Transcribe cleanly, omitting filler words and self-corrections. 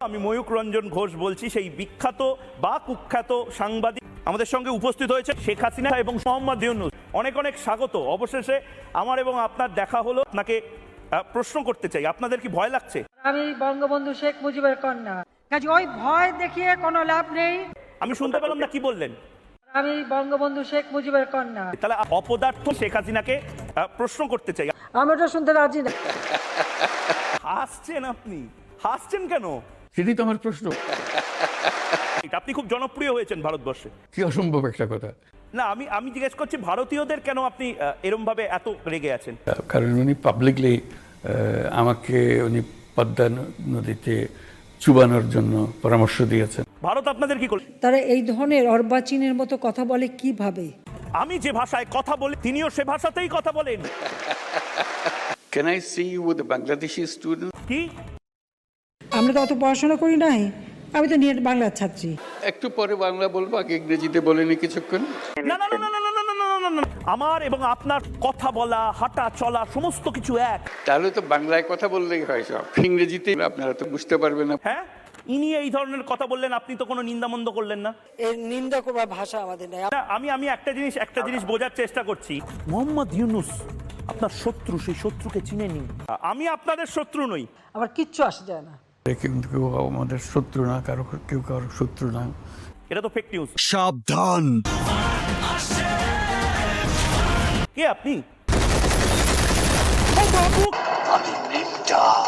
আমি ময়ূক রঞ্জন ঘোষ বলছি, সেই বিখ্যাত বা কুখ্যাত সাংবাদিক আমাদের সঙ্গে উপস্থিত হয়েছে শেখ হাসিনা এবং মোহাম্মদ ইউনূস। অনেক অনেক স্বাগত। অবশেষে আমার এবং আপনার দেখা হলো। আপনাকে প্রশ্ন করতে চাই, আপনাদের কি ভয় লাগছে? আমি বঙ্গবন্ধু শেখ মুজিবের কন্যা, কাজে ওই ভয় দেখিয়ে কোনো লাভ নেই। আমি শুনতে পেলাম না, কি বললেন? আমি বঙ্গবন্ধু শেখ মুজিবের কন্যা। তাহলে অপদার্থ শেখ হাসিনাকে প্রশ্ন করতে চাই। আমি ওটা শুনতে রাজি না। হাসছেন আপনি, হাসছেন কেন? সেটাই তো আমার প্রশ্ন। আপনি খুব জনপ্রিয় হয়েছেন ভারতবর্ষে। কি অসম্ভব একটা কথা। না, আমি জিজ্ঞেস করছি ভারতীয়দের কেন আপনি এরম ভাবে এত রেগে আছেন? কারণ উনি পাবলিকলি আমাকে উনি পদ্মা নদীতে চুবানোর জন্য পরামর্শ দিয়েছেন। ভারত আপনাদের কি করল? তারা এই ধরনের অর্বাচীনের মতো কথা বলে কিভাবে? আমি যে ভাষায় কথা বলি তিনিও সে ভাষাতেই কথা বলেন। Can I see you with the Bangladeshi student? কি? আমরা তো অত পড়াশোনা করি নাই, আমি তো নেট বাংলার ছাত্রী। একটু পরে বাংলা বলবো, আগে ইংরেজিতে বলেনি কিছুক্ষণ। না না না না না না না না না না না। আমার এবং আপনার কথা বলা, হাঁটা চলা সমস্ত কিছু এক। তাহলে তো বাংলায় কথা বললেই হয়, সব ইংরেজিতে আপনারা তো বুঝতে পারবেন না। হ্যাঁ, ইনি এই ধরনের কথা বললেন, আপনি তো কোনো নিন্দামন্দ করলেন না। এর নিন্দা করবার ভাষা আমাদের নাই। না, আমি একটা জিনিস বোঝার চেষ্টা করছি। মোহাম্মদ ইউনূস আপনার শত্রু, সেই শত্রুকে চিনে নিন। আমি আপনাদের শত্রু নই। আমার কিচ্ছু আসে যায় না। কিন্তু কেউ আমাদের শত্রু না, কেউ কারো শত্রু না। এটা তো ফেক নিউজ। সাবধান। কে আপনি? ও বাবু! আমি নির্জার।